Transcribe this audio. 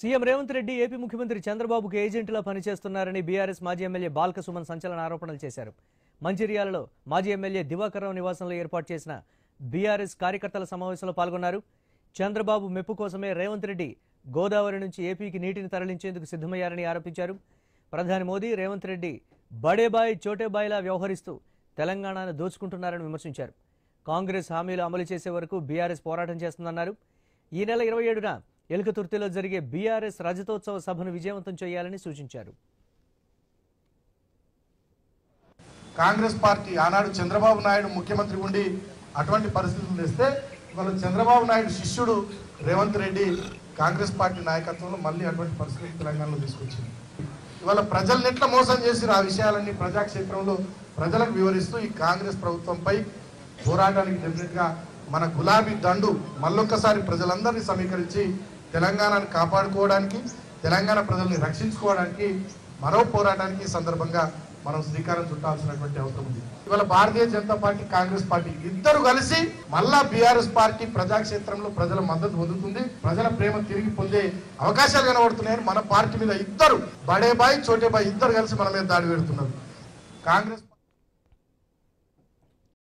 CM Revanth Reddy AP ముఖ్యమంత్రి చంద్రబాబుకు ఏజెంట్లా పనిచేస్తున్నారని బీఆర్ఎస్ మాజీ ఎమ్మెల్యే బాల్క సుమన్ సంచలన ఆరోపణలు చేశారు. మంచిర్యాలలో మాజీ ఎమ్మెల్యే దివాకర్రావు నివాసంలో ఏర్పాటు చేసిన బీఆర్ఎస్ కార్యకర్తల సమావేశంలో పాల్గొన్నారు. చంద్రబాబు మెప్పు కోసమే రేవంత్ రెడ్డి గోదావరి నుంచి ఏపీకి నీటిని తరలించేందుకు సిద్ధమయ్యారని ఆరోపించారు. ప్రధాని మోదీ రేవంత్ రెడ్డి బడేబాయ్ చోటేబాయ్లా వ్యవహరిస్తూ తెలంగాణను దోచుకుంటున్నారని విమర్శించారు. కాంగ్రెస్ హామీలు అమలు చేసే వరకు బీఆర్ఎస్ పోరాటం చేస్తుందన్నారు. ఈ నెల 27న ఎలుకతుర్తిలో జరిగే బీఆర్ఎస్ రజతోత్సవ సభను విజయవంతం చేయాలని సూచించారు. కాంగ్రెస్ పార్టీ ఆనాడు చంద్రబాబు నాయుడు ముఖ్యమంత్రి ఉండి అటువంటి పరిస్థితులు తెస్తే ఇవాళ చంద్రబాబు నాయుడు శిష్యుడు రేవంత్ రెడ్డి కాంగ్రెస్ పార్టీ నాయకత్వంలో మళ్ళీ అటువంటి పరిస్థితులు తెలంగాణలో తీసుకొచ్చింది. ఇవాళ ప్రజల్ని ఎట్లా మోసం చేసిరు ఆ విషయాలన్నీ ప్రజాక్షేత్రంలో ప్రజలకు వివరిస్తూ ఈ కాంగ్రెస్ ప్రభుత్వంపై పోరాటానికి డెఫినెట్గా మన గులాబీ దండు మళ్ళొక్కసారి ప్రజలందరినీ సమీకరించి తెలంగాణను కాపాడుకోవడానికి, తెలంగాణ ప్రజల్ని రక్షించుకోవడానికి మరో పోరాటానికి సందర్భంగా మనం శ్రీకారం చుట్టాల్సినటువంటి అవసరం ఉంది. ఇవాళ భారతీయ జనతా పార్టీ, కాంగ్రెస్ పార్టీ ఇద్దరు కలిసి మళ్ళా బీఆర్ఎస్ పార్టీ ప్రజాక్షేత్రంలో ప్రజల మద్దతు పొందుతుంది, ప్రజల ప్రేమ తిరిగి పొందే అవకాశాలు కనబడుతున్నాయని మన పార్టీ మీద ఇద్దరు బడేబాయ్ చోటేబాయ్ ఇద్దరు కలిసి మన మీద దాడి పెడుతున్నారు. కాంగ్రెస్